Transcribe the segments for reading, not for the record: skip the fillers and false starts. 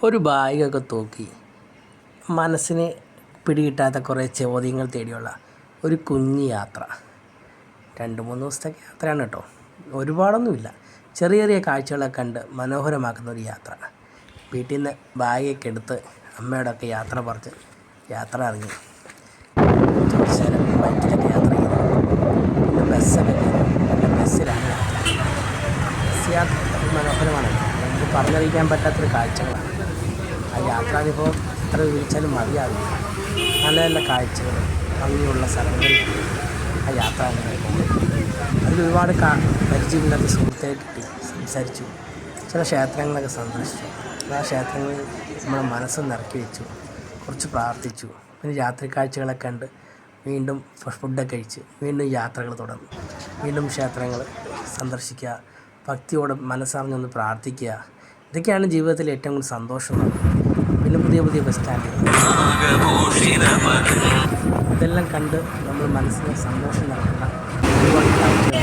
ഒരു ബാഗൊക്കെ തൂക്കി മനസ്സിന് പിടികിട്ടാത്ത കുറേ ചോദ്യങ്ങൾ തേടിയുള്ള ഒരു കുഞ്ഞു യാത്ര. 2-3 ദിവസത്തേക്ക് യാത്രയാണ് കേട്ടോ, ഒരുപാടൊന്നുമില്ല. ചെറിയ ചെറിയ കാഴ്ചകളൊക്കെ കണ്ട് മനോഹരമാക്കുന്ന ഒരു യാത്ര. വീട്ടിൽ നിന്ന് ബാഗൊക്കെ എടുത്ത് അമ്മയോടൊക്കെ യാത്ര പറഞ്ഞ് യാത്ര ഇറങ്ങി. കുറച്ച് നേരം ബൈക്കിലൊക്കെ യാത്ര ചെയ്തു. പിന്നെ ബസ്സൊക്കെ കയറി. പിന്നെ ബസ്സിലാണ് യാത്ര. ബസ് യാത്ര മനോഹരമാണ്. നമുക്ക് പറഞ്ഞറിയിക്കാൻ പറ്റാത്തൊരു കാഴ്ചകളാണ്. ആ യാത്രാനുഭവം എത്ര വിളിച്ചാലും മതിയാവില്ല. നല്ല നല്ല കാഴ്ചകൾ, ഭംഗിയുള്ള സ്ഥലങ്ങളിൽ ആ യാത്ര അങ്ങനെ പോകും. അതിൽ ഒരുപാട് പരിചയമില്ലാത്ത സുഹൃത്തെ കിട്ടി, സംസാരിച്ചു. ചില ക്ഷേത്രങ്ങളൊക്കെ സന്ദർശിച്ചു. ആ ക്ഷേത്രങ്ങളിൽ നമ്മുടെ മനസ്സ് നിറക്കി വെച്ചു, കുറച്ച് പ്രാർത്ഥിച്ചു. പിന്നെ രാത്രി കാഴ്ചകളൊക്കെ കണ്ട് വീണ്ടും ഫുഡൊക്കെ കഴിച്ച് വീണ്ടും യാത്രകൾ തുടർന്നു. വീണ്ടും ക്ഷേത്രങ്ങൾ സന്ദർശിക്കുക, ഭക്തിയോടെ മനസ്സറിഞ്ഞൊന്ന് പ്രാർത്ഥിക്കുക. ഇതൊക്കെയാണ് ജീവിതത്തിൽ ഏറ്റവും കൂടുതൽ സന്തോഷം. പിന്നെ പുതിയ പുതിയ ബസ് സ്റ്റാൻഡ്, ഇതെല്ലാം കണ്ട് നമ്മൾ മനസ്സിന് സന്തോഷം നൽകുന്ന ഒരുപാട് കാഴ്ചകൾ.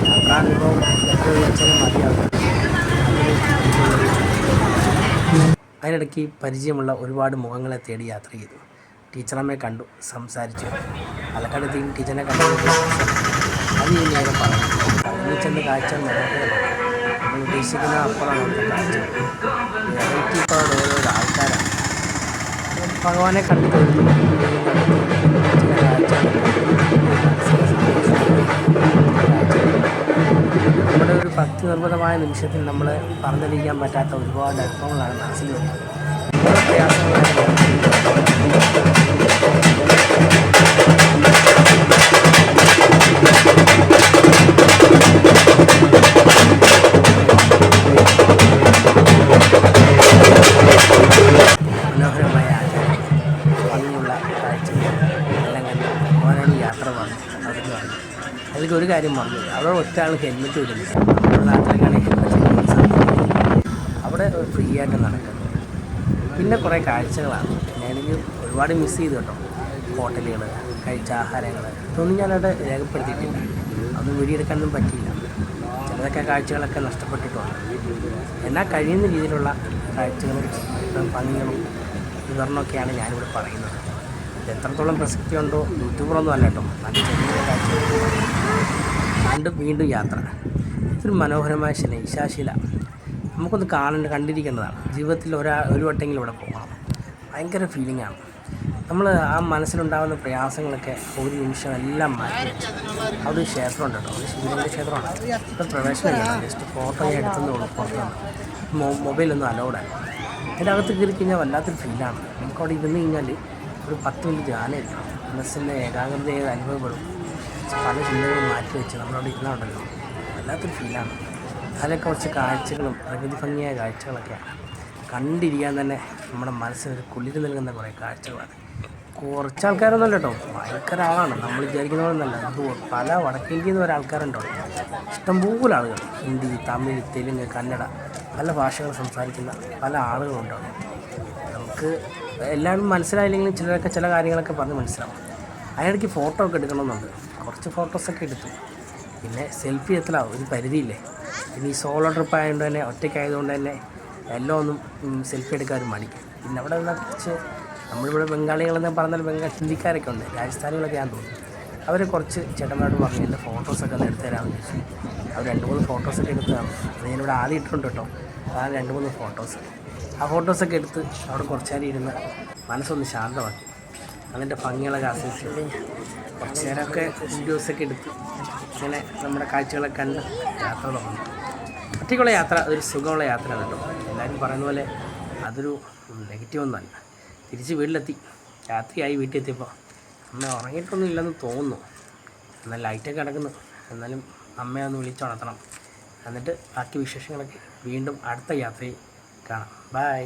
യാത്രാനുഭവം എത്ര വിളിച്ചാലും മതിയാകും. അതിനിടയ്ക്ക് പരിചയമുള്ള ഒരുപാട് മുഖങ്ങളെ തേടി യാത്ര ചെയ്തു. ടീച്ചറമ്മയെ കണ്ടു, സംസാരിച്ചു. പാലക്കാട് ടീച്ചറിനെ കണ്ടു. അത് ഈ നേരം പറഞ്ഞു കടലിൽ ചെന്ന് കാഴ്ചകൾ മനോഹരമാണ്. നമ്മൾ ഉദ്ദേശിക്കുന്ന അപ്പുറമാണ് അവിടുത്തെ കാഴ്ച. വെറൈറ്റി ഇപ്പോഴുള്ള ഓരോരോ ആൾക്കാരാണ്. ഭഗവാനെ കണ്ടു ചില കാഴ്ചകൾ. നമ്മുടെ ഒരു ഭക്തി നിർഭരമായ നിമിഷത്തിൽ നമ്മൾ പറഞ്ഞറിയിക്കാൻ പറ്റാത്ത ഒരുപാട് അനുഭവങ്ങളാണ് മനസ്സിൽ വരുന്നത്. ഓരോ പ്രയാസങ്ങളാണ്. മനോഹരമായ ഭംഗിയുള്ള കാഴ്ചകൾ എല്ലാം കണ്ട് ഓരോരോ യാത്ര പറഞ്ഞു. അവിടുന്ന് പറഞ്ഞു അതിൽ ഒരു കാര്യം പറഞ്ഞു, അവിടെ ഒറ്റ ആൾ ഹെൽമെറ്റ് വിടുന്നില്ല. നമ്മുടെ നാട്ടിലേക്കാണെങ്കിൽ ഹെൽമെറ്റ് അവിടെ ഫ്രീ ആയിട്ട് നടക്കുന്നത്. പിന്നെ കുറേ കാഴ്ചകളാണ്. ഞാനെനിക്ക് ഒരുപാട് മിസ് ചെയ്തു കേട്ടോ. ഹോട്ടലുകൾ, കഴിച്ച ആഹാരങ്ങൾ, ഇതൊന്നും ഞാനവിടെ രേഖപ്പെടുത്തിയിട്ടില്ല. അതൊന്നും വീഡിയോയെടുക്കാനൊന്നും പറ്റിയില്ല. ചിലതൊക്കെ കാഴ്ചകളൊക്കെ നഷ്ടപ്പെട്ടിട്ടുണ്ട്. എന്നാൽ കഴിയുന്ന രീതിയിലുള്ള കാഴ്ചകളും ഭംഗികളും വിവരണമൊക്കെയാണ് ഞാനിവിടെ പറയുന്നത്. ഇത് എത്രത്തോളം പ്രസക്തിയുണ്ടോ യൂട്യൂബറൊന്നും അല്ല കേട്ടോ. നല്ല ചെറിയ കാഴ്ചകൾ കണ്ട് വീണ്ടും യാത്ര. ഇതൊരു മനോഹരമായ ഈശാശില നമുക്കൊന്ന് കണ്ടിരിക്കേണ്ടതാണ്. ജീവിതത്തിൽ ഒരു വട്ടെങ്കിലും ഇവിടെ പോകണം. ഭയങ്കര ഫീലിംഗാണ്. നമ്മൾ ആ മനസ്സിലുണ്ടാകുന്ന പ്രയാസങ്ങളൊക്കെ ഒരു നിമിഷം എല്ലാം മാറ്റി വെച്ച് അവിടെ ഒരു ക്ഷേത്രമുണ്ട് കേട്ടോ. ഒരു ശിവലിംഗ ക്ഷേത്രമാണ്. ഇപ്പോൾ പ്രവേശനമില്ല, ജസ്റ്റ് ഫോട്ടോ ഞാൻ എടുത്തതേ ഉള്ളൂ. പുറത്തുനിന്ന് മൊബൈലൊന്നും അലൗഡാണ്. അതിൻ്റെ അകത്ത് കയറി കഴിഞ്ഞാൽ വല്ലാത്തൊരു ഫീലാണ്. നമുക്കവിടെ ഇരുന്ന് കഴിഞ്ഞാൽ ഒരു 10 മിനിറ്റ് ധ്യാനം ഇരിക്കണം. മനസ്സിൻ്റെ ഏകാഗ്രതയെ അനുഭവപ്പെടും. പല ചിന്തകളും മാറ്റി വെച്ച് നമ്മളവിടെ ഇരുന്നുണ്ടല്ലോ, വല്ലാത്തൊരു ഫീലാണ്. അതിലൊക്കെ കുറച്ച് കാഴ്ചകളും പ്രകൃതി ഭംഗിയായ കാഴ്ചകളൊക്കെയാണ്. കണ്ടിരിക്കാൻ തന്നെ നമ്മുടെ മനസ്സിനൊരു കുളിര് നൽകുന്ന കുറേ കാഴ്ചകളാണ്. കുറച്ച് ആൾക്കാരൊന്നുമല്ല കേട്ടോ, ഭയങ്കര ആളാണ്. നമ്മൾ വിചാരിക്കുന്ന പോലെ ഒന്നല്ല. പല വടക്കേന്ത്യയിൽ നിന്ന് വരെ ആൾക്കാരുണ്ടോ, ഇഷ്ടംപോലെ ആളുകൾ. ഹിന്ദി, തമിഴ്, തെലുങ്ക്, കന്നഡ, പല ഭാഷകൾ സംസാരിക്കുന്ന പല ആളുകളുണ്ടോ. നമുക്ക് എല്ലാവരും മനസ്സിലായില്ലെങ്കിലും ചിലരൊക്കെ ചില കാര്യങ്ങളൊക്കെ പറഞ്ഞ് മനസ്സിലാവും. അതിനിടയ്ക്ക് ഫോട്ടോ ഒക്കെ എടുക്കണമെന്നുണ്ട്. കുറച്ച് ഫോട്ടോസൊക്കെ എടുത്തു. പിന്നെ സെൽഫി എത്തലാവും, ഒരു പരിധിയില്ലേ. പിന്നെ ഈ സോളോ ട്രിപ്പ് ആയതുകൊണ്ട് തന്നെ, ഒറ്റയ്ക്കായതുകൊണ്ട് തന്നെ എല്ലാം ഒന്നും സെൽഫി എടുക്കാൻ ഒരു മടി. പിന്നെ അവിടെ നിന്ന് കുറച്ച് നമ്മളിവിടെ ബംഗാളികളെന്ന് പറഞ്ഞാൽ ഹിന്ദിക്കാരൊക്കെ ഉണ്ട്, രാജസ്ഥാനികളൊക്കെ ഞാൻ തോന്നുന്നു. അവർ കുറച്ച് ചേട്ടന്മാരോട് പറഞ്ഞു എൻ്റെ ഫോട്ടോസൊക്കെ ഒന്ന് എടുത്തു തരാമെന്ന് ചോദിച്ചു. അവർ 2-3 ഫോട്ടോസൊക്കെ എടുത്ത് തന്നു. അത് ഞാനിവിടെ ആദ്യം ഇട്ടിട്ടുണ്ട് കേട്ടോ. അതാണ് 2-3 ഫോട്ടോസ്. ആ ഫോട്ടോസൊക്കെ എടുത്ത് അവിടെ കുറച്ച് നേരം ഇരുന്ന് മനസ്സൊന്ന് ശാന്തമാക്കി. അതിൻ്റെ ഭംഗികളൊക്കെ ആസ്വദിച്ച് കുറച്ച് നേരമൊക്കെ വീഡിയോസൊക്കെ എടുത്ത് ഇങ്ങനെ നമ്മുടെ കാഴ്ചകളൊക്കെ കണ്ട് യാത്ര തുടങ്ങും. ഒറ്റയ്ക്കുള്ള യാത്ര ഒരു സുഖമുള്ള യാത്രയാണ് കേട്ടോ. എല്ലാവരും പറയുന്ന പോലെ അതൊരു നെഗറ്റീവൊന്നുമല്ല. തിരിച്ച് വീട്ടിലെത്തി, രാത്രിയായി. വീട്ടിൽ എത്തിയപ്പോൾ അമ്മ ഉറങ്ങിയിട്ടൊന്നും ഇല്ലെന്ന് തോന്നുന്നു. എന്നാൽ ലൈറ്റൊക്കെ കിടക്കുന്നു. എന്നാലും അമ്മയെ ഒന്ന് വിളിച്ചുണർത്തണം. എന്നിട്ട് ബാക്കി വിശേഷങ്ങളൊക്കെ വീണ്ടും അടുത്ത യാത്രയിൽ കാണാം. ബൈ.